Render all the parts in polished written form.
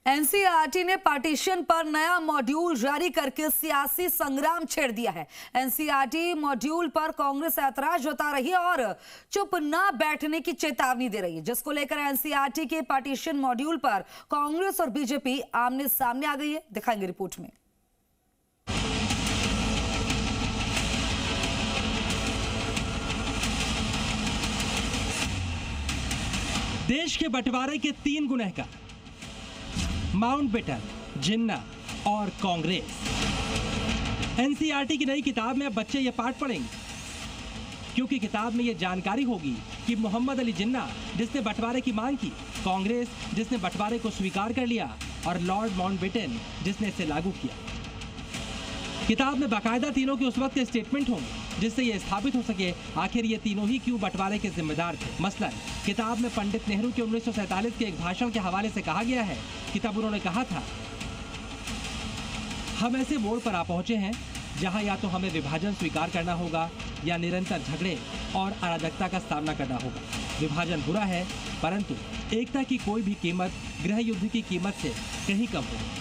NCERT ने partition पर नया मॉड्यूल जारी करके सियासी संग्राम छेड़ दिया है। एनसीईआरटी मॉड्यूल पर कांग्रेस ऐतराज जता रही है और चुप न बैठने की चेतावनी दे रही है, जिसको लेकर एनसीईआरटी के पार्टीशन मॉड्यूल पर कांग्रेस और बीजेपी आमने सामने आ गई है। दिखाएंगे रिपोर्ट में। देश के बंटवारे के 3 गुनहगार माउंटबेटन, जिन्ना और कांग्रेस। एनसीईआरटी की नई किताब में अब बच्चे ये पाठ पढ़ेंगे, क्योंकि किताब में ये जानकारी होगी कि मोहम्मद अली जिन्ना जिसने बंटवारे की मांग की, कांग्रेस जिसने बंटवारे को स्वीकार कर लिया और लॉर्ड माउंटबेटन जिसने इसे लागू किया। किताब में बाकायदा तीनों के उस वक्त के स्टेटमेंट होंगे जिससे यह स्थापित हो सके आखिर ये तीनों ही क्यों बंटवारे के जिम्मेदार थे। मसलन किताब में पंडित नेहरू के 1947 के एक भाषण के हवाले से कहा गया है कि तब उन्होंने कहा था, हम ऐसे मोड़ पर आ पहुंचे हैं जहां या तो हमें विभाजन स्वीकार करना होगा या निरंतर झगड़े और अराजकता का सामना करना होगा। विभाजन बुरा है, परंतु एकता की कोई भी कीमत गृह युद्ध की कीमत से कहीं कम होगी।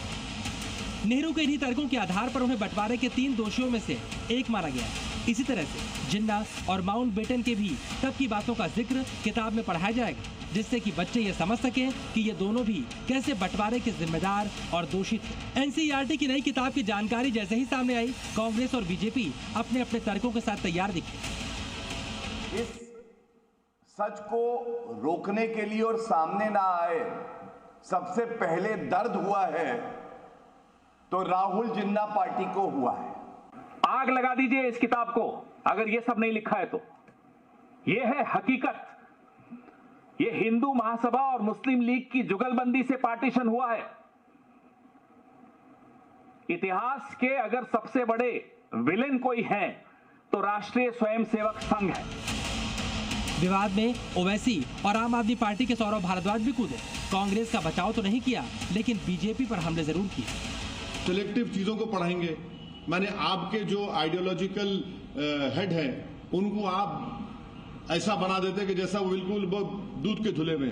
नेहरू के इन्हीं तर्कों के आधार पर उन्हें बंटवारे के 3 दोषियों में से एक माना गया है। इसी तरह से जिन्ना और माउंटबेटन के भी तब की बातों का जिक्र किताब में पढ़ाया जाएगा, जिससे कि बच्चे ये समझ सकें कि ये दोनों भी कैसे बंटवारे के जिम्मेदार और दोषी थे। एनसीईआरटी की नई किताब की जानकारी जैसे ही सामने आई, कांग्रेस और बीजेपी अपने अपने तर्कों के साथ तैयार दिखे। इस सच को रोकने के लिए और सामने ना आए, सबसे पहले दर्द हुआ है तो राहुल जिन्ना पार्टी को हुआ है। आग लगा दीजिए इस किताब को, अगर ये सब नहीं लिखा है तो। ये है हकीकत। ये हिंदू महासभा और मुस्लिम लीग की जुगलबंदी से पार्टीशन हुआ है। इतिहास के अगर सबसे बड़े विलेन कोई हैं तो राष्ट्रीय स्वयंसेवक संघ है। विवाद में ओवैसी और आम आदमी पार्टी के सौरभ भारद्वाज भी कूदे। कांग्रेस का बचाव तो नहीं किया, लेकिन बीजेपी पर हमले जरूर किए। सिलेक्टिव चीजों को पढ़ाएंगे, माने आपके जो आइडियोलॉजिकल हेड है उनको आप ऐसा बना देते कि जैसा वो बिल्कुल दूध के धुले में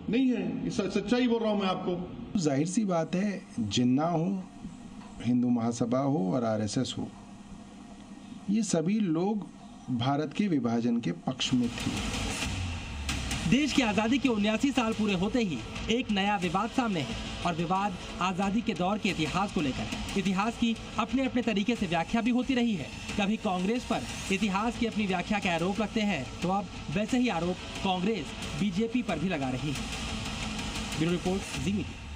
नहीं है। सच्चाई बोल रहा हूं मैं आपको। जाहिर सी बात है, जिन्ना हो, हिंदू महासभा हो और आरएसएस हो, ये सभी लोग भारत के विभाजन के पक्ष में थे। देश की आजादी के 79 साल पूरे होते ही एक नया विवाद सामने है, और विवाद आजादी के दौर के इतिहास को लेकर है। इतिहास की अपने अपने तरीके से व्याख्या भी होती रही है। कभी कांग्रेस पर इतिहास की अपनी व्याख्या के आरोप लगते हैं, तो अब वैसे ही आरोप कांग्रेस बीजेपी पर भी लगा रही है। ब्यूरो रिपोर्ट, जी मीडिया।